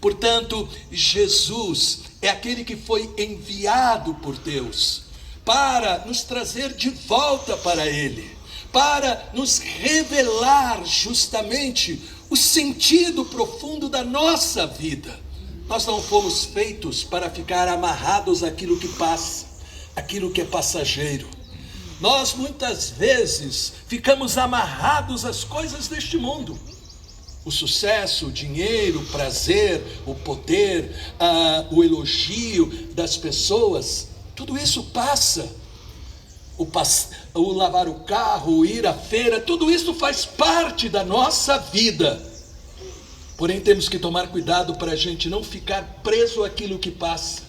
Portanto, Jesus é aquele que foi enviado por Deus para nos trazer de volta para Ele, para nos revelar justamente o sentido profundo da nossa vida. Nós não fomos feitos para ficar amarrados àquilo que passa, aquilo que é passageiro. Nós muitas vezes ficamos amarrados às coisas deste mundo. O sucesso, o dinheiro, o prazer, o poder, o elogio das pessoas, tudo isso passa. O lavar o carro, o ir à feira, tudo isso faz parte da nossa vida. Porém, temos que tomar cuidado para a gente não ficar preso àquilo que passa,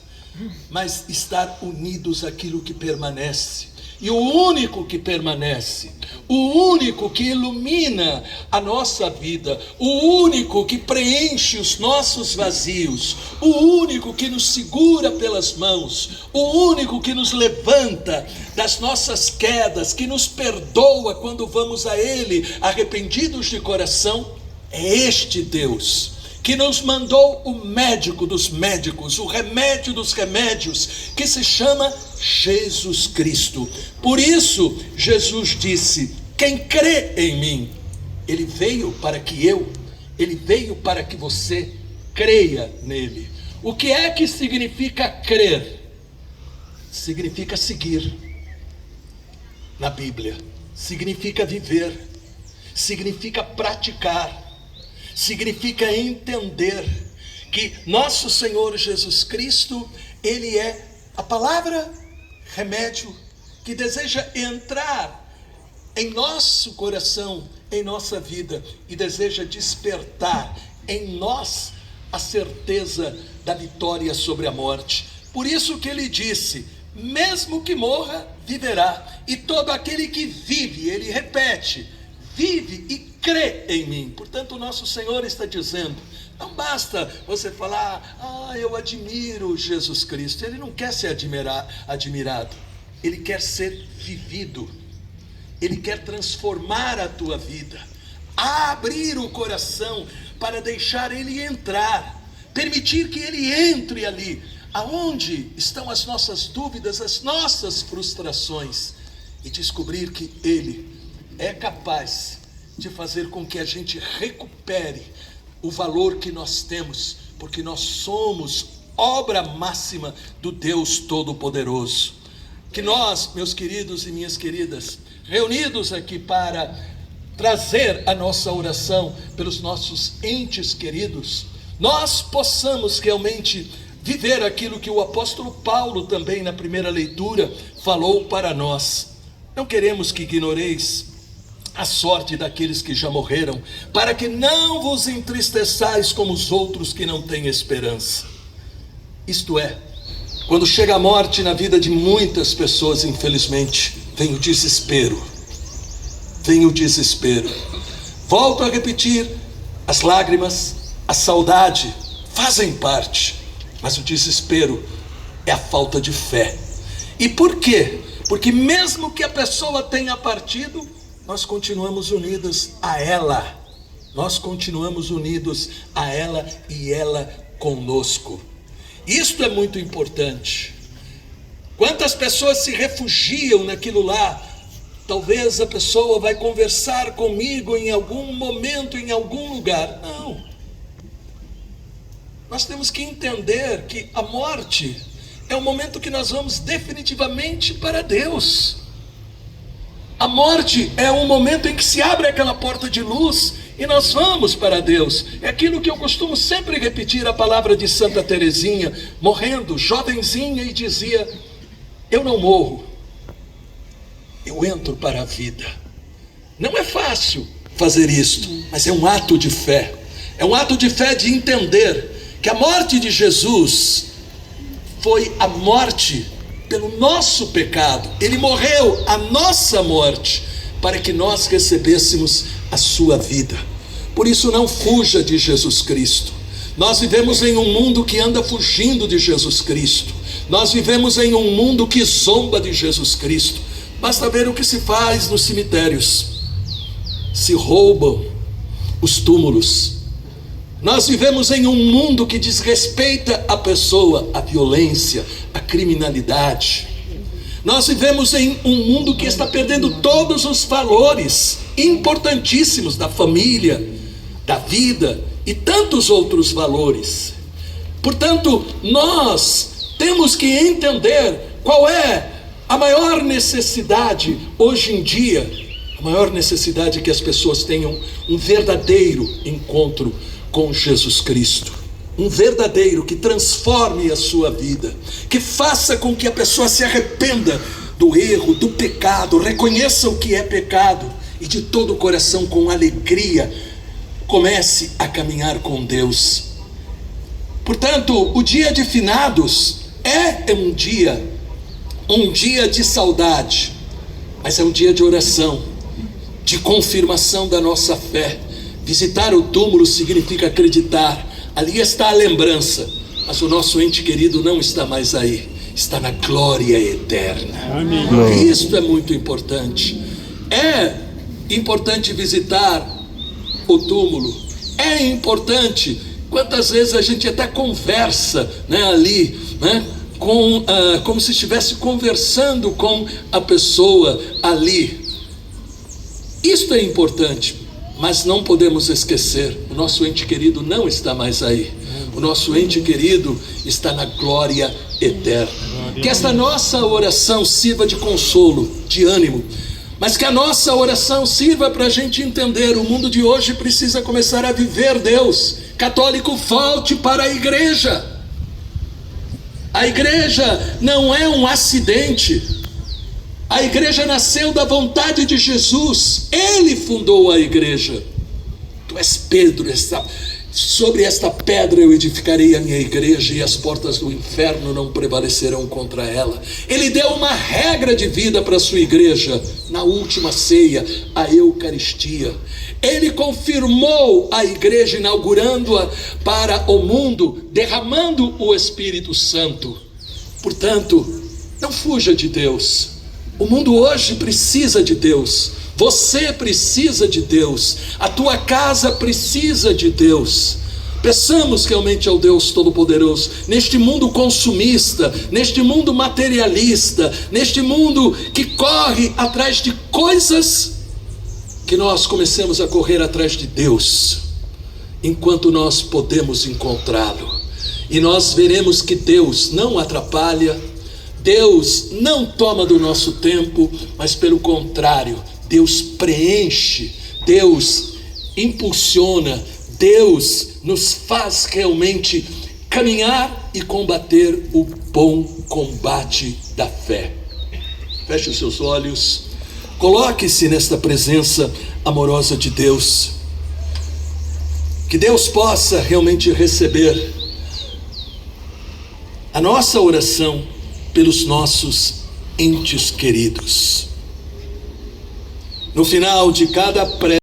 mas estar unidos àquilo que permanece. E o único que permanece, o único que ilumina a nossa vida, o único que preenche os nossos vazios, o único que nos segura pelas mãos, o único que nos levanta das nossas quedas, que nos perdoa quando vamos a Ele arrependidos de coração, é este Deus que nos mandou o médico dos médicos, o remédio dos remédios, que se chama Jesus Cristo. Por isso, Jesus disse: quem crê em mim, Ele veio para que você creia nele. O que é que significa crer? Significa seguir na Bíblia, significa viver, significa praticar, significa entender que nosso Senhor Jesus Cristo, Ele é a palavra remédio que deseja entrar em nosso coração, em nossa vida, e deseja despertar em nós a certeza da vitória sobre a morte. Por isso que Ele disse: mesmo que morra, viverá. E todo aquele que vive, Ele repete, vive e crê em mim. Portanto, o nosso Senhor está dizendo: não basta você falar, eu admiro Jesus Cristo. Ele não quer ser admirado, Ele quer ser vivido. Ele quer transformar a tua vida, abrir o coração para deixar Ele entrar, permitir que Ele entre ali, aonde estão as nossas dúvidas, as nossas frustrações, e descobrir que Ele é capaz de fazer com que a gente recupere o valor que nós temos, porque nós somos obra máxima do Deus Todo-Poderoso. Que nós, meus queridos e minhas queridas, reunidos aqui para trazer a nossa oração pelos nossos entes queridos, nós possamos realmente viver aquilo que o apóstolo Paulo também na primeira leitura falou para nós. Não queremos que ignoreis a sorte daqueles que já morreram, para que não vos entristeçais como os outros que não têm esperança. Isto é, quando chega a morte na vida de muitas pessoas, infelizmente, vem o desespero. Volto a repetir, as lágrimas, a saudade fazem parte, mas o desespero é a falta de fé. E por quê? Porque mesmo que a pessoa tenha partido, nós continuamos unidos a ela. E ela conosco. Isto é muito importante. Quantas pessoas se refugiam naquilo lá? Talvez a pessoa vai conversar comigo em algum momento, em algum lugar. Não. Nós temos que entender que a morte é o momento que nós vamos definitivamente para Deus. A morte é um momento em que se abre aquela porta de luz e nós vamos para Deus. É aquilo que eu costumo sempre repetir, a palavra de Santa Teresinha, morrendo, jovenzinha, e dizia: eu não morro, eu entro para a vida. Não é fácil fazer isto, mas é um ato de fé. É um ato de fé de entender que a morte de Jesus foi a morte pelo nosso pecado. Ele morreu a nossa morte para que nós recebêssemos a sua vida. Por isso, não fuja de Jesus Cristo. Nós vivemos em um mundo que anda fugindo de Jesus Cristo. Nós vivemos em um mundo que zomba de Jesus Cristo. Basta ver o que se faz nos cemitérios. Se roubam os túmulos. Nós vivemos em um mundo que desrespeita a pessoa, a violência, a criminalidade. Nós vivemos em um mundo que está perdendo todos os valores importantíssimos da família, da vida e tantos outros valores. Portanto, nós temos que entender qual é a maior necessidade hoje em dia. A maior necessidade é que as pessoas tenham um verdadeiro encontro com Jesus Cristo. Um verdadeiro que transforme a sua vida, que faça com que a pessoa se arrependa do erro, do pecado, reconheça o que é pecado e de todo o coração, com alegria, comece a caminhar com Deus. Portanto, o dia de finados é um dia de saudade, mas é um dia de oração, de confirmação da nossa fé. Visitar o túmulo significa acreditar. Ali está a lembrança, mas o nosso ente querido não está mais aí, está na glória eterna. Amém. Isso é muito importante. É importante visitar o túmulo, é importante. Quantas vezes a gente até conversa, ali, como se estivesse conversando com a pessoa ali. Isto é importante. Mas não podemos esquecer, o nosso ente querido não está mais aí. O nosso ente querido está na glória eterna. Que esta nossa oração sirva de consolo, de ânimo, mas que a nossa oração sirva para a gente entender: o mundo de hoje precisa começar a viver Deus. Católico, volte para a igreja. A igreja não é um acidente. A igreja nasceu da vontade de Jesus. Ele fundou a igreja. Tu és Pedro, sobre esta pedra eu edificarei a minha igreja, e as portas do inferno não prevalecerão contra ela. Ele deu uma regra de vida para a sua igreja na última ceia, a Eucaristia. Ele confirmou a igreja, inaugurando-a para o mundo, derramando o Espírito Santo. Portanto, não fuja de Deus. O mundo hoje precisa de Deus. Você precisa de Deus. A tua casa precisa de Deus. Peçamos realmente ao Deus Todo-Poderoso, neste mundo consumista, neste mundo materialista, neste mundo que corre atrás de coisas, que nós comecemos a correr atrás de Deus, enquanto nós podemos encontrá-lo. E nós veremos que Deus não atrapalha, Deus não toma do nosso tempo, mas pelo contrário, Deus preenche, Deus impulsiona, Deus nos faz realmente caminhar e combater o bom combate da fé. Feche os seus olhos, coloque-se nesta presença amorosa de Deus, que Deus possa realmente receber a nossa oração pelos nossos entes queridos. No final de cada prece,